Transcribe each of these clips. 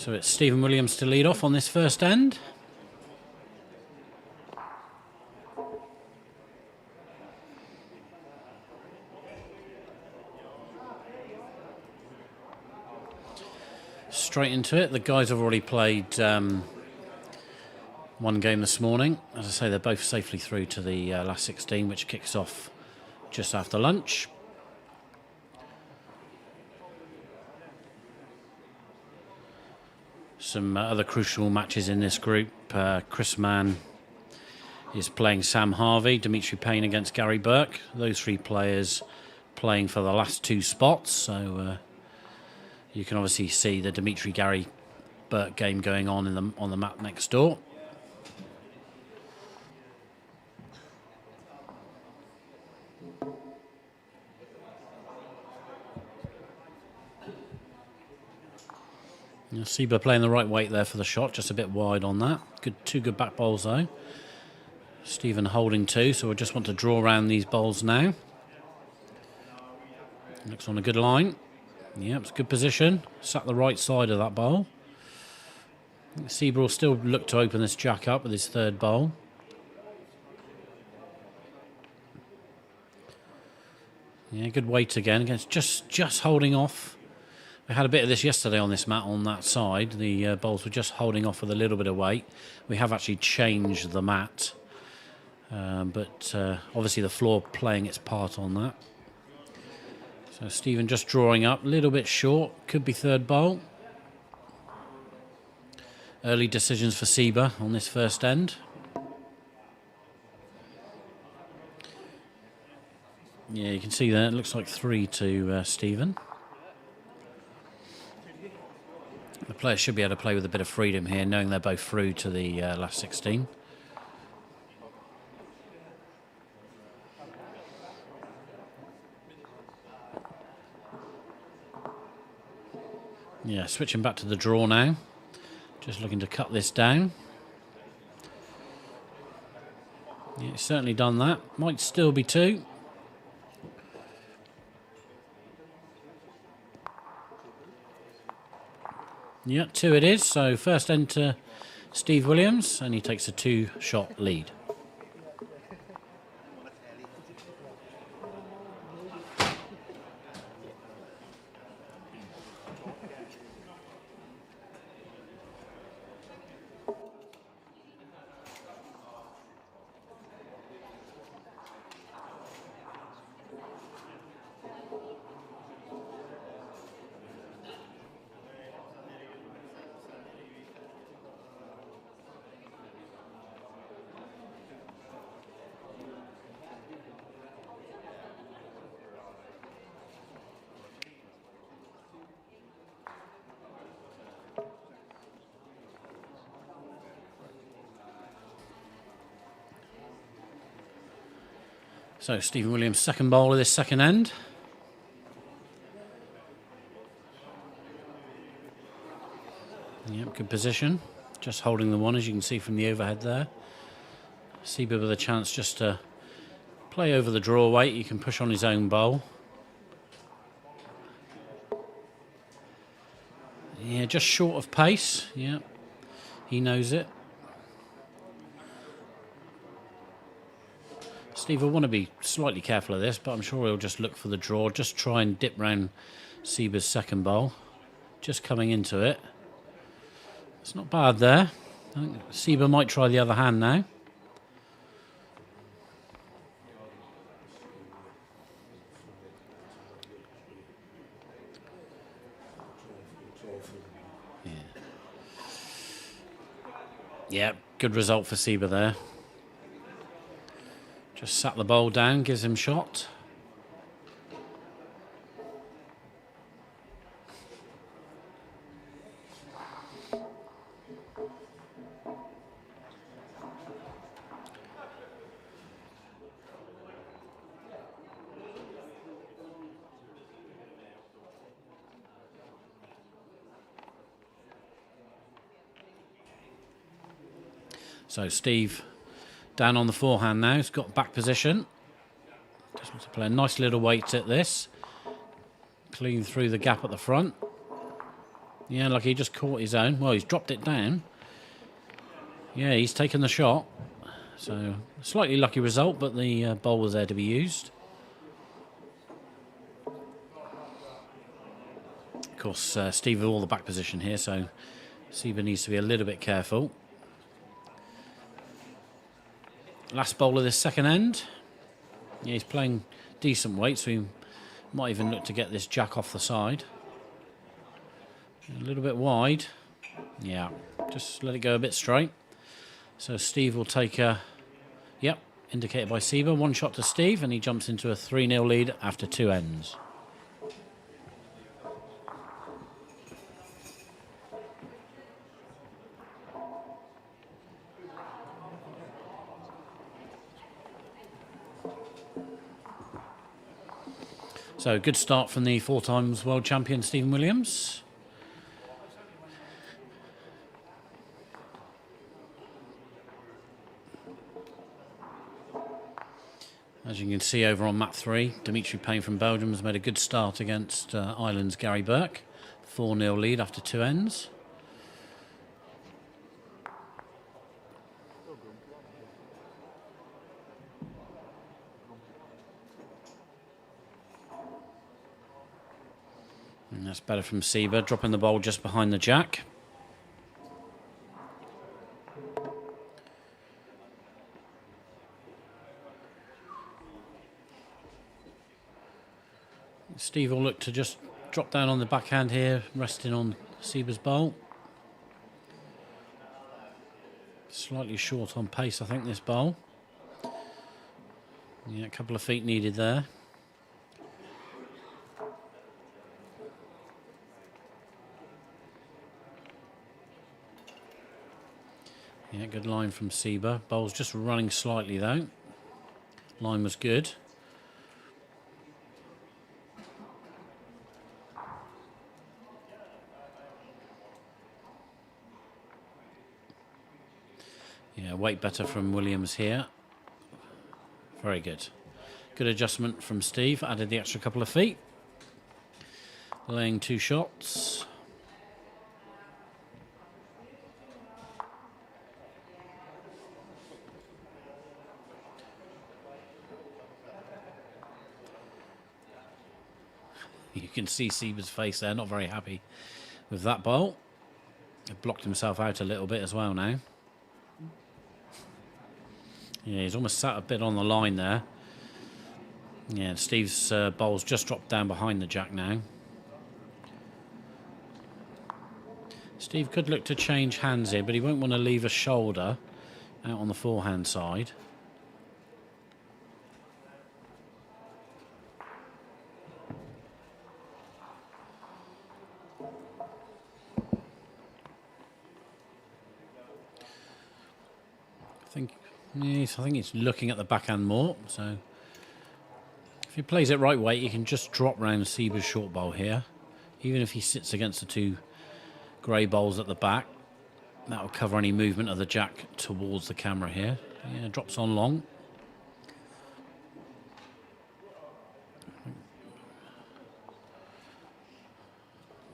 So it's Stephen Williams to lead off on this first end. Straight into it. The guys have already played one game this morning. As I say, they're both safely through to the last 16, which kicks off just after lunch. Some other crucial matches in this group. Chris Mann is playing Sam Harvey, Dimitri Payne against Gary Burke. Those three players playing for the last two spots. So you can obviously see the Dimitri-Gary Burke game going on on the map next door. Sibe playing the right weight there for the shot, just a bit wide on that. Two good back bowls though. Stephen holding two, so we just want to draw around these bowls now. Looks on a good line. Yep, it's a good position. Sat the right side of that bowl. Sibe will still look to open this jack up with his third bowl. Yeah, good weight again. Just holding off. We had a bit of this yesterday on this mat on that side. The bowls were just holding off with a little bit of weight. We have actually changed the mat. But obviously the floor playing its part on that. So Stephen just drawing up, a little bit short. Could be third bowl. Early decisions for Sibe on this first end. Yeah, you can see there. It looks like 3 to Stephen. The players should be able to play with a bit of freedom here, knowing they're both through to the last 16. Yeah, switching back to the draw now. Just looking to cut this down. Yeah, it's certainly done that. Might still be 2. Yeah, 2 it is. So first end to Steve Williams, and he takes a 2-shot lead. So Stephen Williams' second bowl of this second end. Yep, good position. Just holding the one, as you can see from the overhead there. Sibe with a chance just to play over the draw weight. He can push on his own bowl. Yeah, just short of pace. Yeah, he knows it. Steve will want to be slightly careful of this, but I'm sure he'll just look for the draw. Just try and dip round Sibe's second bowl. Just coming into it. It's not bad there. I think Sibe might try the other hand now. Yeah, good result for Sibe there. Just sat the bowl down, gives him shot. So Steve down on the forehand now. He's got back position. Just wants to play a nice little weight at this. Clean through the gap at the front. Yeah, like he just caught his own. Well, he's dropped it down. Yeah, he's taken the shot. So, slightly lucky result, but the bowl was there to be used. Of course, Steve with all the back position here, so Sibe needs to be a little bit careful. Last bowl of this second end. Yeah, he's playing decent weight, so he might even look to get this jack off the side. A little bit wide. Yeah, just let it go a bit straight. So Steve will take a... Yep, indicated by Sibe. One shot to Steve, and he jumps into a 3-0 lead after 2 ends. So, good start from the 4 times world champion Stephen Williams. As you can see over on map 3, Dimitri Payne from Belgium has made a good start against Ireland's Gary Burke. 4-0 lead after 2 ends. And that's better from Sibe, dropping the bowl just behind the jack. Steve will look to just drop down on the backhand here, resting on Sibe's bowl. Slightly short on pace, I think, this bowl. Yeah, a couple of feet needed there. Yeah, good line from Sibe. Bowl's just running slightly though. Line was good. Yeah, weight better from Williams here. Very good. Good adjustment from Steve. Added the extra couple of feet. Laying 2 shots. You can see Sibe's face there, not very happy with that bowl. He blocked himself out a little bit as well now. Yeah, he's almost sat a bit on the line there. Yeah, Steve's bowl's just dropped down behind the jack now. Steve could look to change hands here, but he won't want to leave a shoulder out on the forehand side. I think he's looking at the backhand more. So if he plays it right way, he can just drop round Sibe's short bowl here. Even if he sits against the 2 grey bowls at the back, that will cover any movement of the jack towards the camera here. Yeah, drops on long.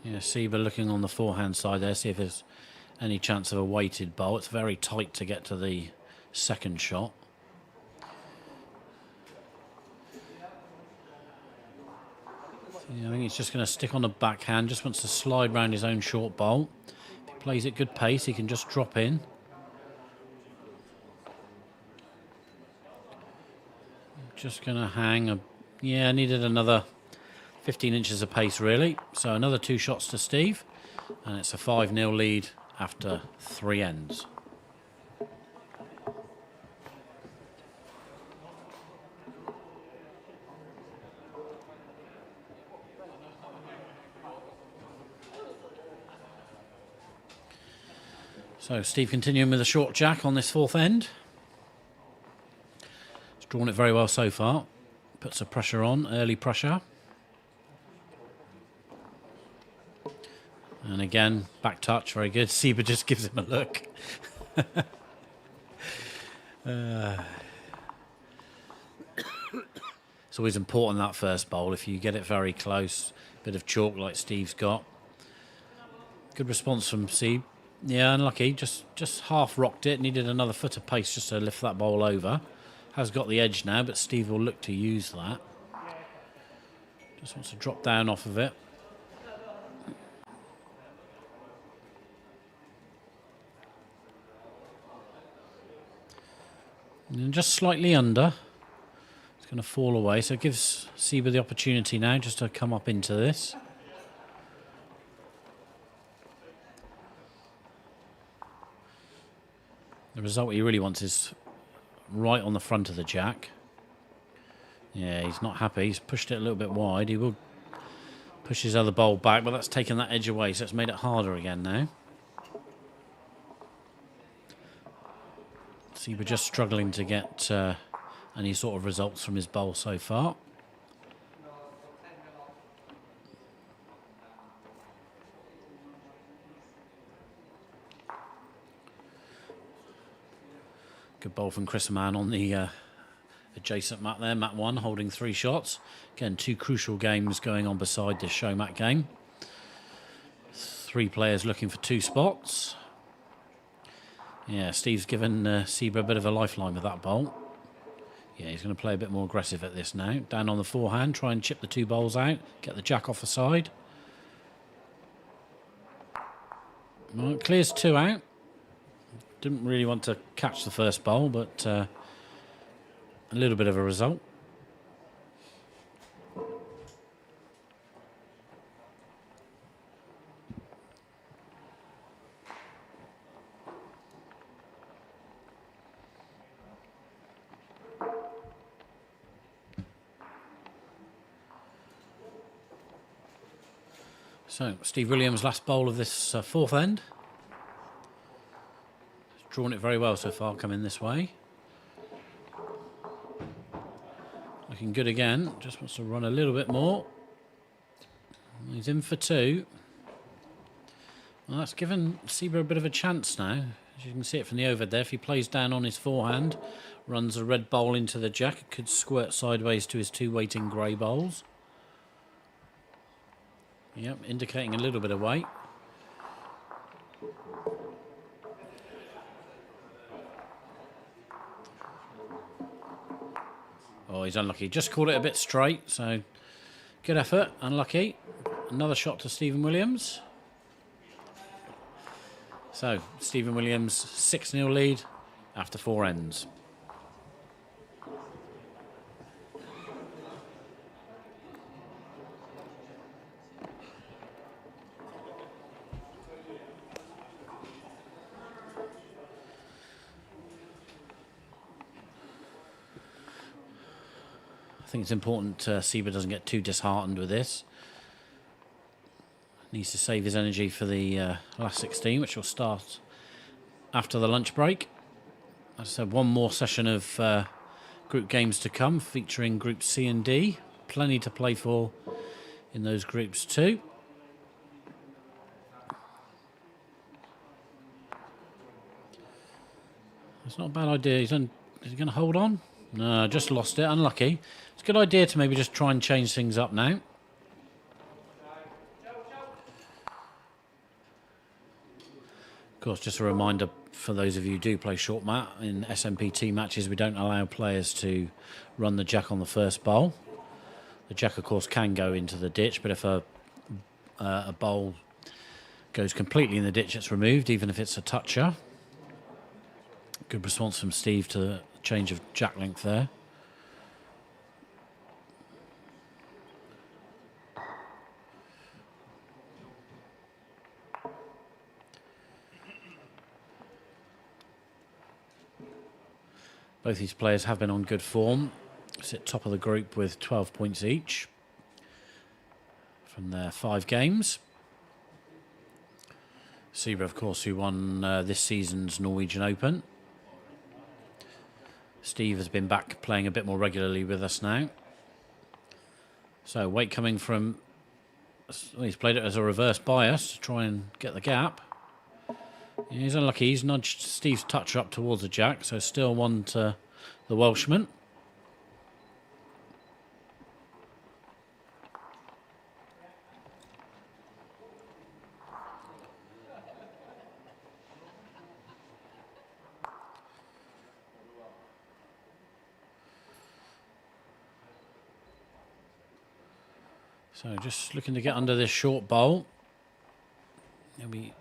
Yeah, Sibe looking on the forehand side there, see if there's any chance of a weighted bowl. It's very tight to get to the second shot. Yeah, I think he's just going to stick on the backhand, just wants to slide round his own short bowl. If he plays at good pace, he can just drop in. Just going to hang. Yeah, needed another 15 inches of pace, really. So another 2 shots to Steve, and it's a 5-0 lead after 3 ends. So Steve continuing with a short jack on this 4th end. He's drawn it very well so far. Puts the pressure on, early pressure. And again, back touch, very good. Sibe just gives him a look. It's always important, that first bowl. If you get it very close, bit of chalk like Steve's got, Good response from Sibe. Yeah, unlucky. Just half rocked it. Needed another foot of pace just to lift that bowl over. Has got the edge now, but Steve will look to use that. Just wants to drop down off of it. And just slightly under. It's going to fall away, so it gives Sibe the opportunity now just to come up into this. The result he really wants is right on the front of the jack. Yeah, he's not happy. He's pushed it a little bit wide. He will push his other bowl back, but that's taken that edge away, so it's made it harder again now. Sibe just struggling to get any sort of results from his bowl so far. Good bowl from Chris Mann on the adjacent mat there, mat 1, holding 3 shots. Again, 2 crucial games going on beside this show mat game. 3 players looking for 2 spots. Yeah, Steve's given Sibe a bit of a lifeline with that bowl. Yeah, he's going to play a bit more aggressive at this now. Down on the forehand, try and chip the 2 bowls out, get the jack off the side. Well, it clears 2 out. Didn't really want to catch the first bowl, but a little bit of a result. So, Steve Williams' last bowl of this 4th end. He's drawn it very well so far, coming this way. Looking good again, just wants to run a little bit more. He's in for 2. Well, that's given Sibe a bit of a chance now. As you can see it from the overhead there, if he plays down on his forehand, runs a red bowl into the jack, it could squirt sideways to his 2 waiting grey bowls. Yep, indicating a little bit of weight. Oh, he's unlucky. Just caught it a bit straight, so good effort. Unlucky. Another shot to Stephen Williams. So, Stephen Williams, 6-0 lead after 4 ends. I think it's important Sibe doesn't get too disheartened with this. Needs to save his energy for the last 16, which will start after the lunch break. As I said, one more session of group games to come, featuring Groups C and D. Plenty to play for in those groups too. It's not a bad idea. Is he going to hold on? No, just lost it. Unlucky. It's a good idea to maybe just try and change things up now. Of course, just a reminder for those of you who do play short mat, in SMPT matches we don't allow players to run the jack on the first bowl. The jack, of course, can go into the ditch, but if a bowl goes completely in the ditch, it's removed, even if it's a toucher. Good response from Steve to the change of jack length there. Both these players have been on good form. Sit top of the group with 12 points each from their 5 games. Sibe, of course, who won this season's Norwegian Open. Steve has been back playing a bit more regularly with us now. So weight coming from... Well, he's played it as a reverse bias to try and get the gap. Yeah, he's unlucky. He's nudged Steve's toucher up towards the jack, so still 1 to the Welshman. So just looking to get under this short bowl. He'll be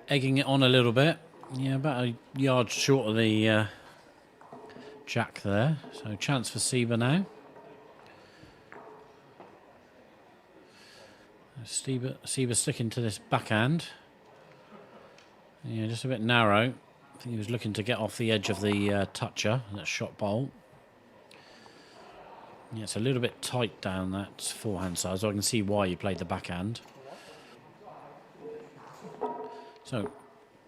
egging it on a little bit. Yeah, about a yard short of the jack there. So chance for Sibe now. Sibe sticking to this backhand. Yeah, just a bit narrow. I think he was looking to get off the edge of the toucher, that shot bowl. Yeah, it's a little bit tight down that forehand side, so I can see why you played the backhand. So,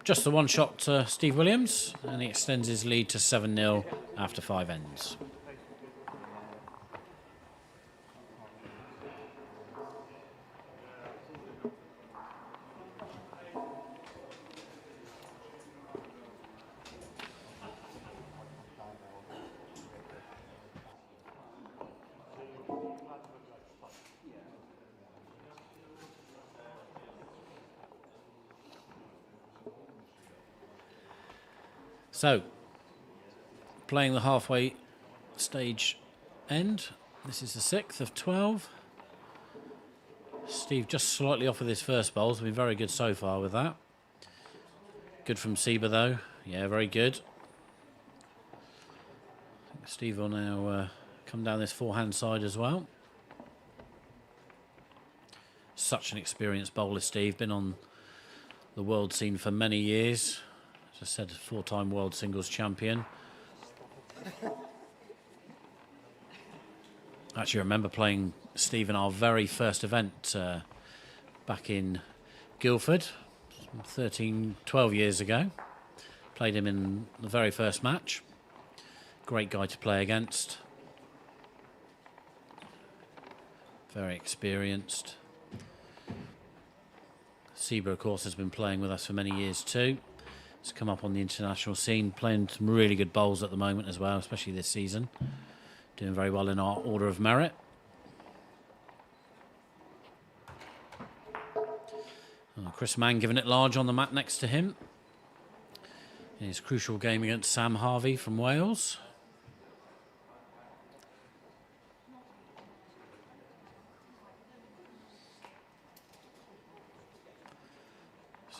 just the one shot to Steve Williams, and he extends his lead to 7-0 after 5 ends. So, playing the halfway stage end. This is the 6th of 12. Steve just slightly off with his first bowls. Been very good so far with that. Good from Sibe though. Yeah, very good. I think Steve will now come down this forehand side as well. Such an experienced bowler, Steve. Been on the world scene for many years. As I said, 4-time world singles champion. Actually, I remember playing Steve in our very first event back in Guildford, 12 years ago. Played him in the very first match. Great guy to play against. Very experienced. Sibe, of course, has been playing with us for many years too. He's come up on the international scene, playing some really good bowls at the moment as well, especially this season. Doing very well in our order of merit. Chris Mann giving it large on the mat next to him. In his crucial game against Sam Harvey from Wales.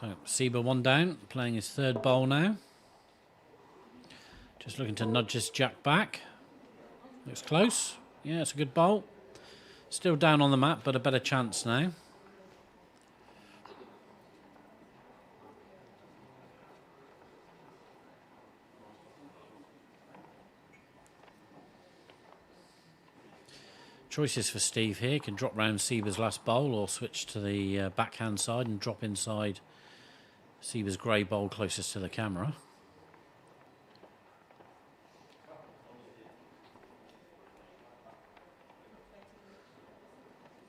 So Sibe one down, playing his third bowl now. Just looking to nudge his jack back. Looks close. Yeah, it's a good bowl. Still down on the mat, but a better chance now. Choices for Steve here. Can drop round Sibe's last bowl or switch to the backhand side and drop inside Sibe's grey bowl closest to the camera.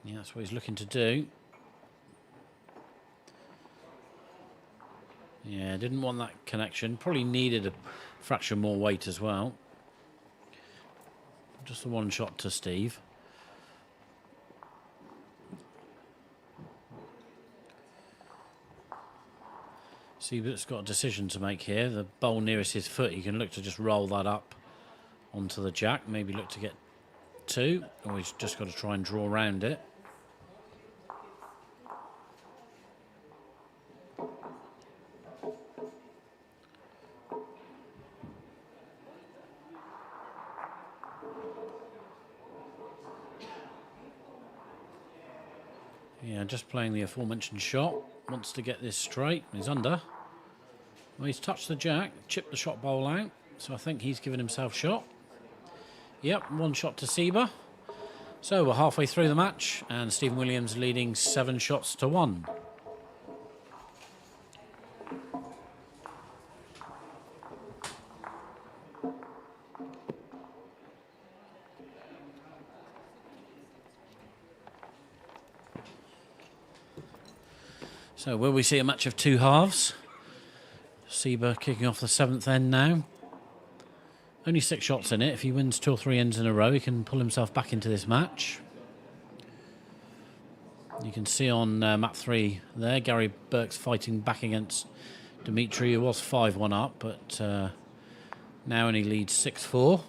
Yeah, that's what he's looking to do. Yeah, didn't want that connection. Probably needed a fraction more weight as well. Just the one shot to Steve. Sibe's got a decision to make here. The bowl nearest his foot, he can look to just roll that up onto the jack. Maybe look to get 2, or he's just got to try and draw around it. Yeah, just playing the aforementioned shot. Wants to get this straight. He's under. Well, he's touched the jack, chipped the shot bowl out. So I think he's given himself shot. Yep, one shot to Sibe. So we're halfway through the match, and Stephen Williams leading 7 shots to 1. So will we see a match of 2 halves? Sibe kicking off the 7th end now. Only 6 shots in it. If he wins 2 or 3 ends in a row, he can pull himself back into this match. You can see on map 3 there, Gary Burke's fighting back against Dimitri, who was 5-1 up, but now only leads 6-4.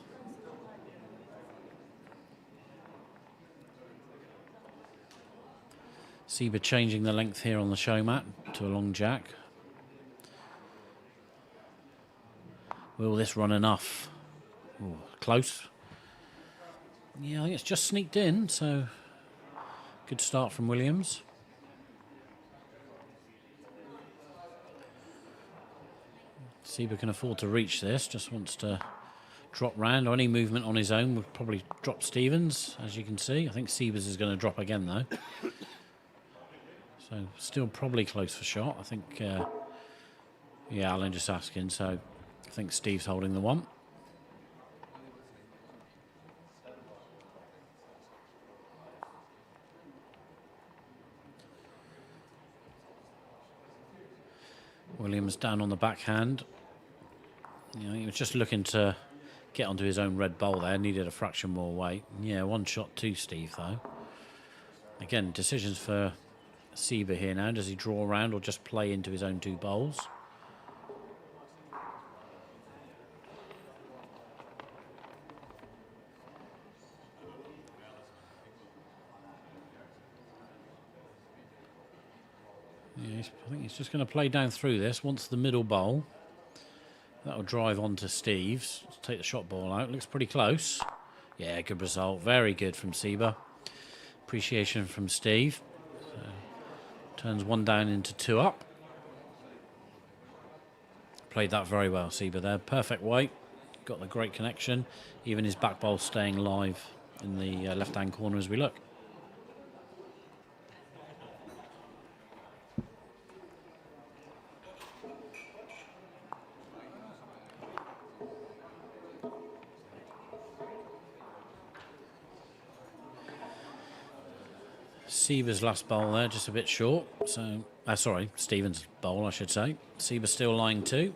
Sibe changing the length here on the show mat to a long jack. Will this run enough? Ooh, close. Yeah, I think it's just sneaked in, so good start from Williams. Sibe can afford to reach this, just wants to drop round, or any movement on his own would probably drop Stevens, as you can see. I think Sibe's is going to drop again, though. So still probably close for shot. I think, yeah, Alan just asking, so I think Steve's holding the one. Williams down on the backhand. You know, he was just looking to get onto his own red bowl there. Needed a fraction more weight. Yeah, one shot to Steve, though. Again, decisions for Sibe here now. Does he draw around or just play into his own 2 bowls? Yeah, I think he's just going to play down through this. Wants the middle bowl. That'll drive on to Steve's. Let's take the shot ball out. Looks pretty close. Yeah, good result. Very good from Sibe. Appreciation from Steve. So, turns 1 down into 2 up. Played that very well, Sibe there. Perfect weight. Got the great connection. Even his back bowl staying live in the left-hand corner as we look. Sibe's last bowl there, just a bit short. So, sorry, Stevens' bowl, I should say. Sibe still lying 2.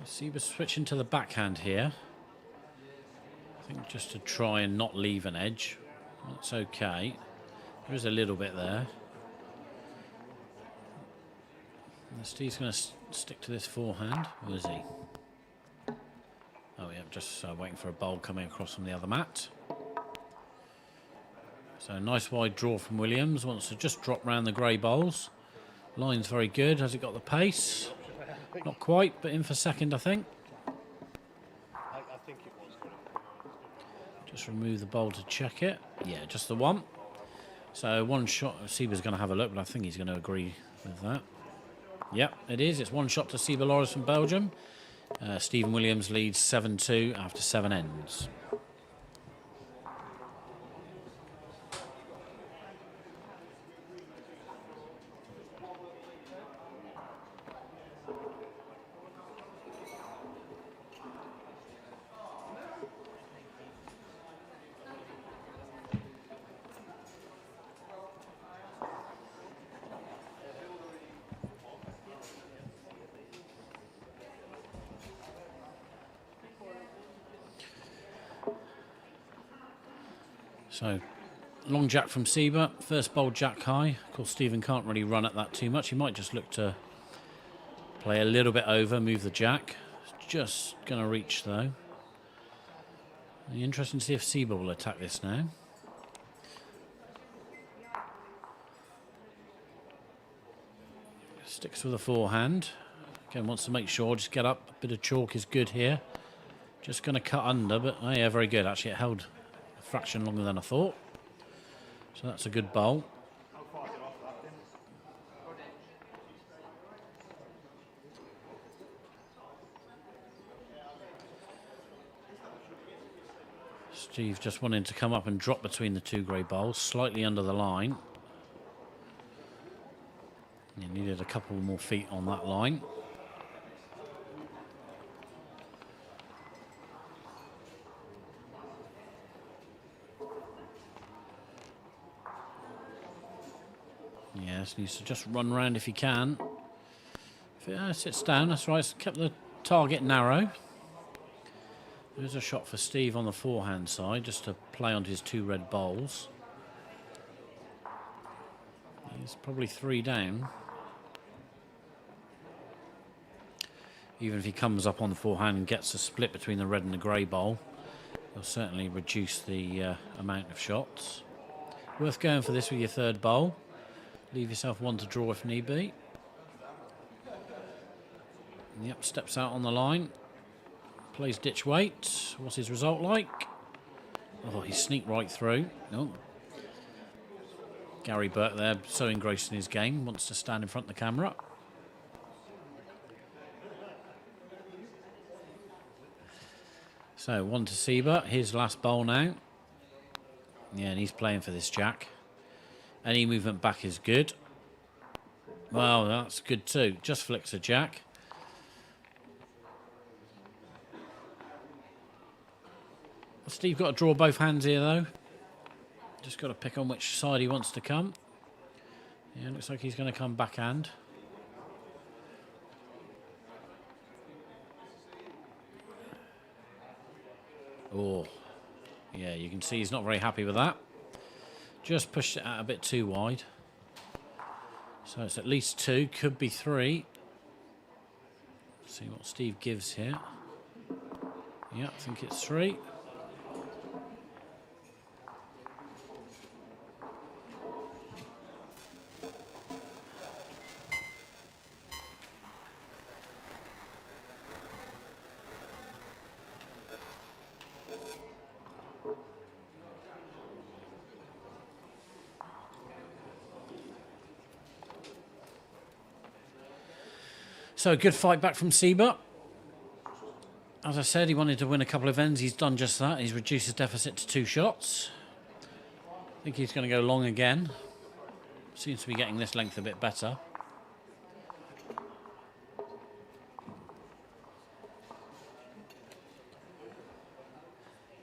Sibe switching to the backhand here. I think just to try and not leave an edge. That's okay. There is a little bit there. Steve's going to stick to this forehand, or is he? Oh yeah, just waiting for a bowl coming across from the other mat. So nice wide draw from Williams. Wants to just drop round the grey bowls. Line's very good. Has it got the pace? Not quite, but in for second, I think. I think it was. Just remove the bowl to check it. Yeah, just the one. So 1 shot. Sibe's going to have a look, but I think he's going to agree with that. Yep, it is. It's 1 shot to Sibe Laureys from Belgium. Stephen Williams leads 7-2 after 7 ends. So, long jack from Sibe. First bowl jack high. Of course, Stephen can't really run at that too much. He might just look to play a little bit over, move the jack. It's just going to reach, though. Interesting to see if Sibe will attack this now. Sticks with a forehand. Again, wants to make sure, just get up. A bit of chalk is good here. Just going to cut under, but oh yeah, very good. Actually, it held a fraction longer than I thought. So that's a good bowl. Steve just wanting to come up and drop between the 2 grey bowls, slightly under the line. You needed a couple more feet on that line. Yes, needs to just run round if he can. If it sits down, that's right. It's kept the target narrow. There's a shot for Steve on the forehand side, just to play onto his 2 red bowls. He's probably 3 down. even if he comes up on the forehand and gets a split between the red and the grey bowl, he'll certainly reduce the amount of shots. Worth going for this with your third bowl. Leave yourself one to draw if need be. Yep, steps out on the line. Plays ditch weight. What's his result like? Oh, he sneaked right through. No. Gary Burke there, so engrossed in his game, wants to stand in front of the camera. So, one to Sibe, his last bowl now. Yeah, and he's playing for this jack. Any movement back is good. Well, that's good too. Just flicks a jack. Steve got to draw both hands here though. Just got to pick on which side he wants to come. Yeah, looks like he's going to come backhand. Oh, yeah, you can see he's not very happy with that. Just pushed it out a bit too wide. So it's at least 2, could be 3. See what Steve gives here. Yeah, I think it's 3. So a good fight back from Sibe. As I said, he wanted to win a couple of ends. He's done just that. He's reduced his deficit to 2 shots. I think he's going to go long again. Seems to be getting this length a bit better.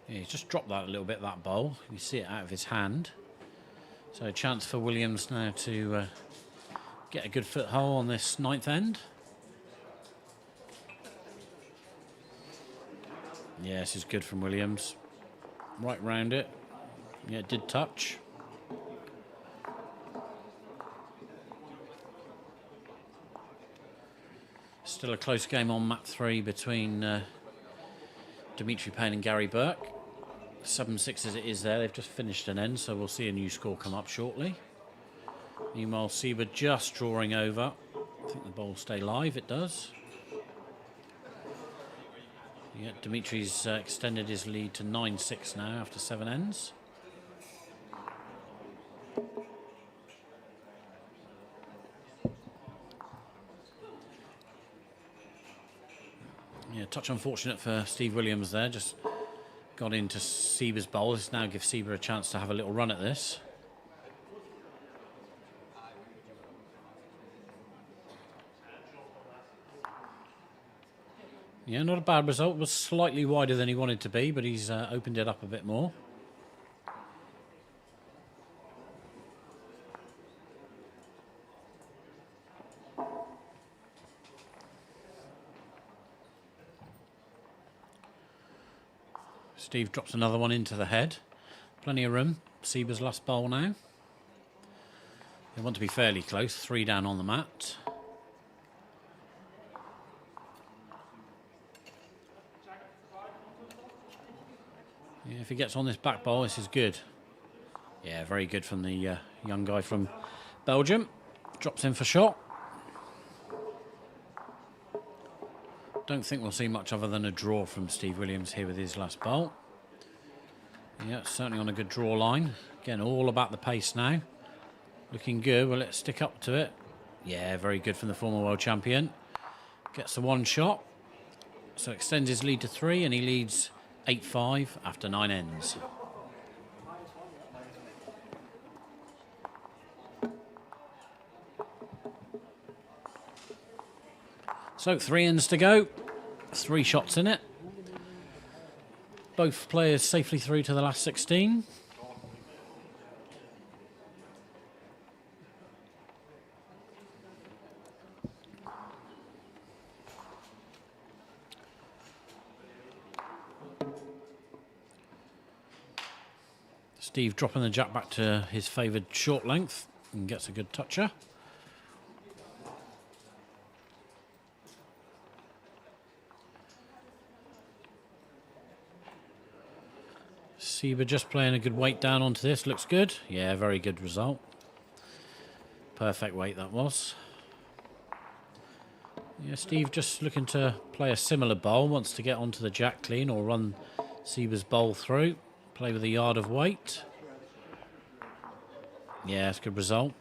Yeah, he's just dropped that a little bit, that bowl. You see it out of his hand. So a chance for Williams now to get a good foothold on this 9th end. Yeah, this is good from Williams. Right round it. Yeah, it did touch. Still a close game on mat 3 between Dimitri Payne and Gary Burke. 7-6 as it is there. They've just finished an end, so we'll see a new score come up shortly. Meanwhile, Sibe just drawing over. I think the ball will stay live. It does. Yeah, Dimitri's extended his lead to 9-6 now after 7 ends. Yeah, touch unfortunate for Steve Williams there. Just got into Siebe's bowl. This now gives Sibe a chance to have a little run at this. Yeah, not a bad result. It was slightly wider than he wanted to be, but he's opened it up a bit more. Steve drops another one into the head. Plenty of room. Siebe's last bowl now. They want to be fairly close. 3 down on the mat. Yeah, if he gets on this back bowl, this is good. Yeah, very good from the young guy from Belgium. Drops in for shot. Don't think we'll see much other than a draw from Steve Williams here with his last bowl. Yeah, certainly on a good draw line. Again, all about the pace now. Looking good. Will it stick up to it? Yeah, very good from the former world champion. Gets the 1 shot. So extends his lead to 3, and he leads 8-5 after 9 ends. So 3 ends to go. 3 shots in it. Both players safely through to the last 16. Steve dropping the jack back to his favoured short length and gets a good toucher. Sibe just playing a good weight down onto this. Looks good. Yeah, very good result. Perfect weight that was. Yeah, Steve just looking to play a similar bowl. Wants to get onto the jack clean or run Sibe's bowl through. Play with a yard of weight. Yeah, it's a good result.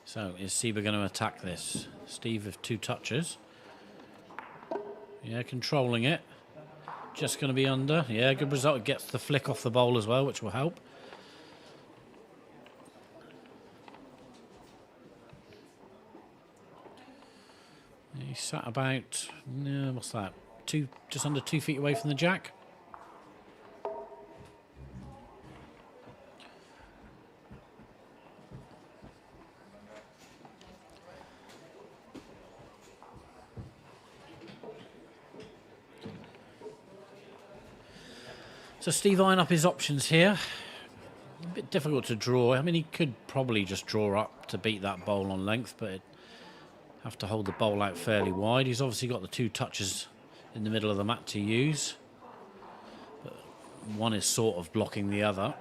So, is Sibe going to attack this? Steve with 2 touches. Yeah, controlling it. Just going to be under. Yeah, good result. It gets the flick off the bowl as well, which will help. He sat about, what's that? Just under 2 feet away from the jack. So Steve eyeing up his options here. A bit difficult to draw. I mean, he could probably just draw up to beat that bowl on length, but have to hold the bowl out fairly wide. He's obviously got the 2 touches in the middle of the mat to use. But one is sort of blocking the other.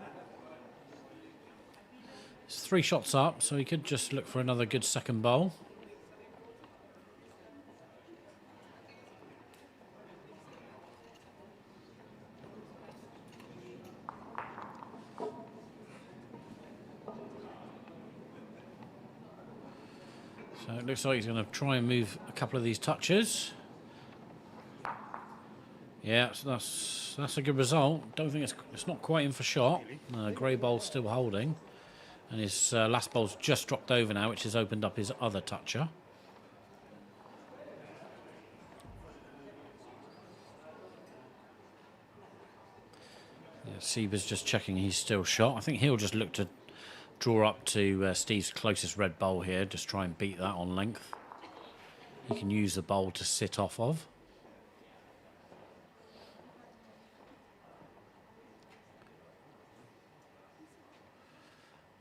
It's 3 shots up, so he could just look for another good second bowl. So it looks like he's going to try and move a couple of these touches. Yeah, so that's a good result. Don't think it's not quite in for shot. Grey bowl's still holding, and his last bowl's just dropped over now, which has opened up his other toucher. Yeah, Sibe's just checking he's still shot. I think he'll just look to draw up to Steve's closest red bowl here, just try and beat that on length. He can use the bowl to sit off of.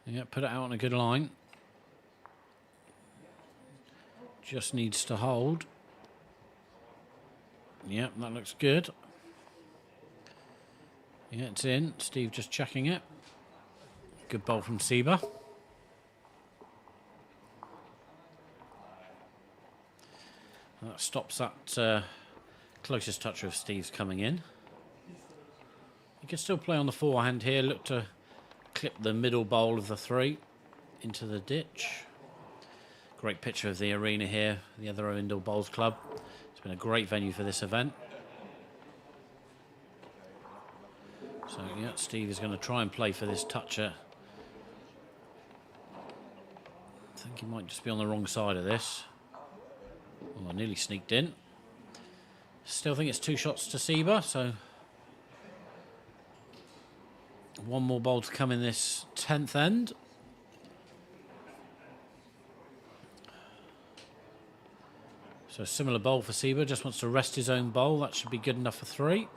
Yeah, put it out on a good line. Just needs to hold. Yeah, that looks good. Yeah, it's in. Steve just checking it. Good bowl from Sibe. That stops that closest toucher of Steve's coming in. He can still play on the forehand here. Look to clip the middle bowl of the 3 into the ditch. Great picture of the arena here, the other Indoor Bowls Club. It's been a great venue for this event. So yeah, Steve is going to try and play for this toucher. I think he might just be on the wrong side of this. Oh, I nearly sneaked in. Still think it's 2 shots to Sibe, so one more bowl to come in this 10th end. So a similar bowl for Sibe, just wants to rest his own bowl. That should be good enough for 3.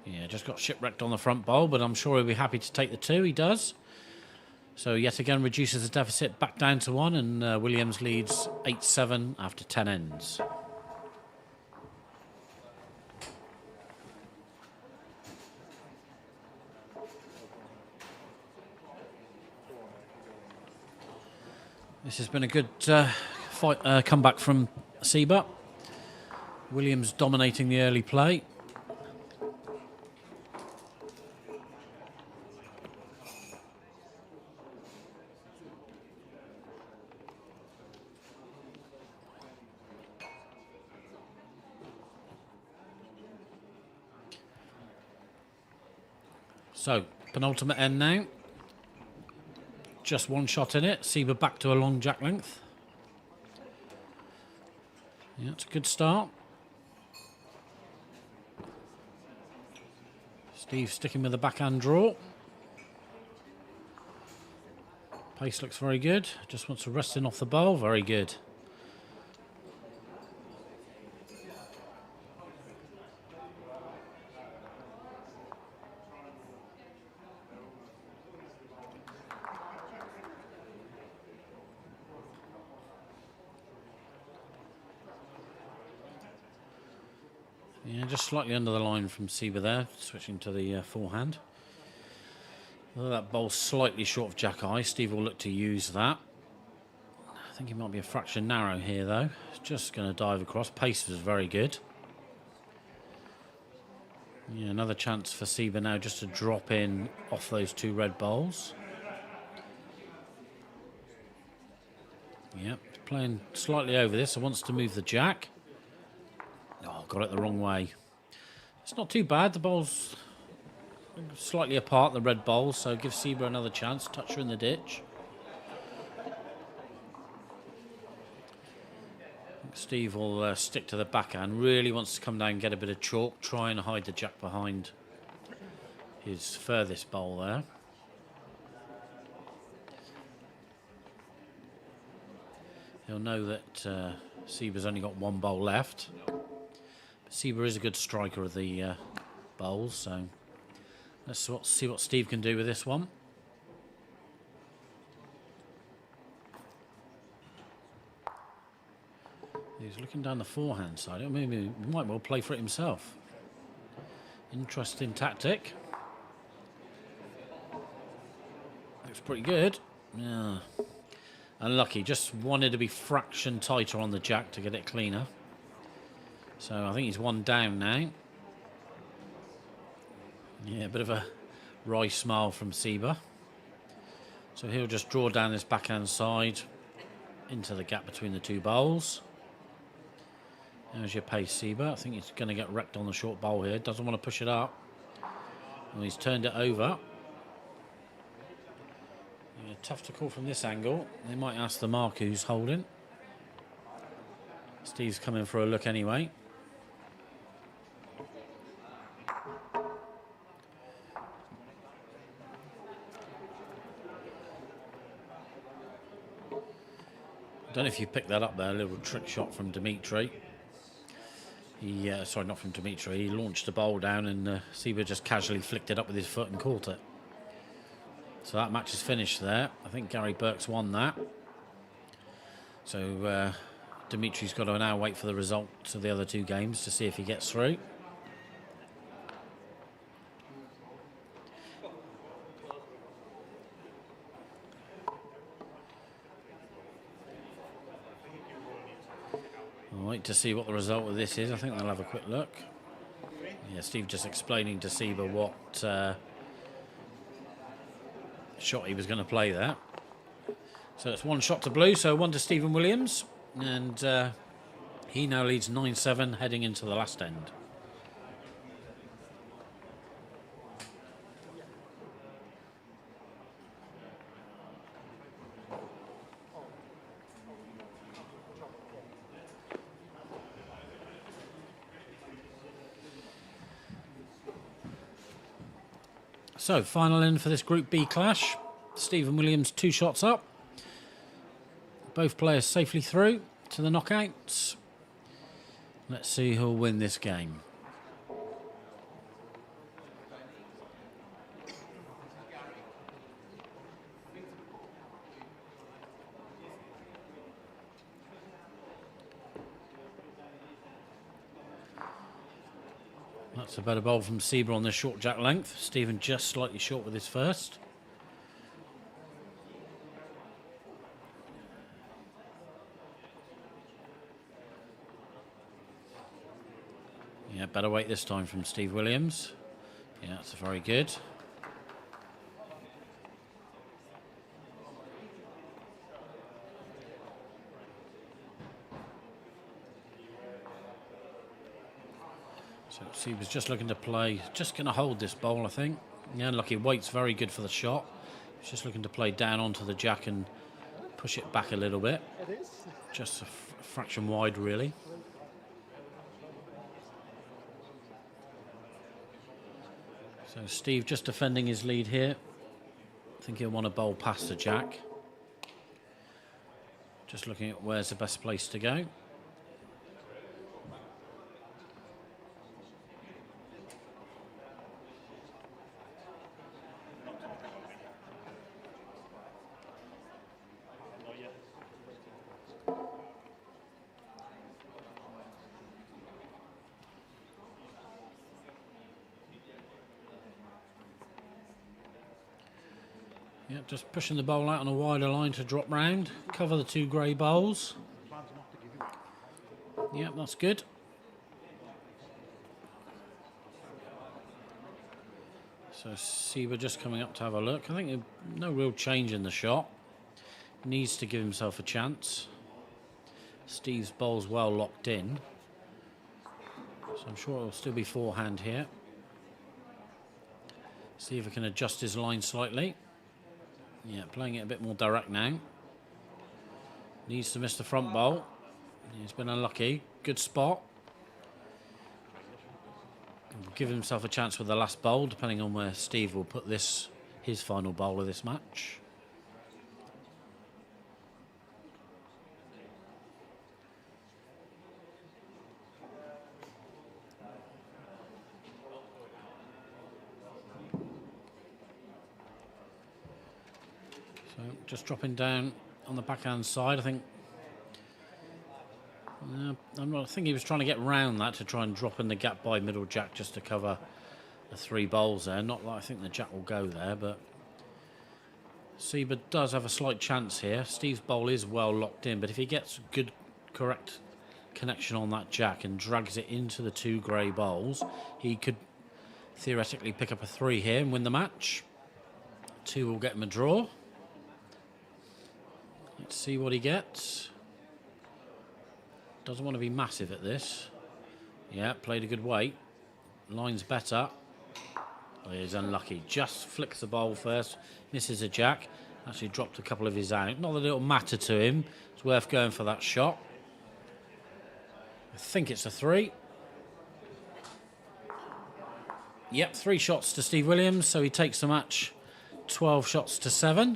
Yeah, just got shipwrecked on the front bowl, but I'm sure he'll be happy to take the 2. He does. So yet again reduces the deficit back down to 1, and Williams leads 8-7 after 10 ends. This has been a good comeback from Sibe. Williams dominating the early play. So, penultimate end now. Just 1 shot in it. Sibe back to a long jack length. Yeah, it's a good start. Steve sticking with the backhand draw. Pace looks very good. Just wants to rest in off the bowl. Very good. Yeah, just slightly under the line from Sibe there, switching to the forehand. Although that bowl's slightly short of jack eye, Steve will look to use that. I think he might be a fraction narrow here, though. Just going to dive across. Pace was very good. Yeah, another chance for Sibe now just to drop in off those two red bowls. Yep, playing slightly over this, so wants to move the jack. Oh, got it the wrong way. It's not too bad. The bowl's slightly apart, the red bowl, so give Sibe another chance. Touch her in the ditch. Steve will stick to the backhand. Really wants to come down and get a bit of chalk. Try and hide the jack behind his furthest bowl there. He'll know that Sibe's only got one bowl left. But Sibe is a good striker of the bowls, so let's see what Steve can do with this one. He's looking down the forehand side. Maybe he might well play for it himself. Interesting tactic. Looks pretty good. Yeah. Unlucky. Just wanted to be fraction tighter on the jack to get it cleaner. So I think he's one down now. Yeah, a bit of a wry smile from Sibe. So he'll just draw down this backhand side into the gap between the two bowls. There's your pace, Sibe. I think he's going to get wrecked on the short bowl here. Doesn't want to push it up. Well, he's turned it over. Yeah, tough to call from this angle. They might ask the mark who's holding. Steve's coming for a look anyway. I don't know if you picked that up there, a little trick shot from Dimitri. Sorry, not from Dimitri. He launched the bowl down and Sibe just casually flicked it up with his foot and caught it. So that match is finished there. I think Gary Burke's won that. So Dimitri's got to now wait for the results of the other two games to see if he gets through. I'll wait to see what the result of this is. I think they'll have a quick look. Yeah, Steve just explaining to Sibe what shot he was going to play there. So it's one shot to blue, so one to Stephen Williams. And he now leads 9-7 heading into the last end. So, final end for this Group B clash. Stephen Williams 2 shots up. Both players safely through to the knockouts. Let's see who'll win this game. That's a better bowl from Sibe on the short jack length. Stephen just slightly short with his first. Yeah, better weight this time from Steve Williams. Yeah, that's very good. So he was just looking to play, just going to hold this bowl, I think. Yeah, lucky weight's very good for the shot. He's just looking to play down onto the jack and push it back a little bit. Just a fraction wide, really. So Steve just defending his lead here. I think he'll want to bowl past the jack. Just looking at where's the best place to go. Yeah, just pushing the bowl out on a wider line to drop round. Cover the 2 grey bowls. Yeah, that's good. So Sibe just coming up to have a look. I think no real change in the shot. Needs to give himself a chance. Steve's bowl's well locked in. So I'm sure it'll still be forehand here. See if he can adjust his line slightly. Yeah, playing it a bit more direct now. Needs to miss the front bowl. He's been unlucky. Good spot. He'll give himself a chance with the last bowl, depending on where Steve will put his final bowl of this match. So just dropping down on the backhand side, I think. I think he was trying to get round that to try and drop in the gap by middle jack just to cover the 3 bowls there. Not that I think the jack will go there, but Sibe does have a slight chance here. Steve's bowl is well locked in, but if he gets good, correct connection on that jack and drags it into the 2 grey bowls, he could theoretically pick up a 3 here and win the match. 2 will get him a draw. Let's see what he gets. Doesn't want to be massive at this. Yeah, played a good weight. Line's better. Oh, he's unlucky. Just flicks the bowl first. Misses a jack. Actually dropped a couple of his out. Not that it'll matter to him. It's worth going for that shot. I think it's a 3. Yep, 3 shots to Steve Williams. So he takes the match 12 shots to 7.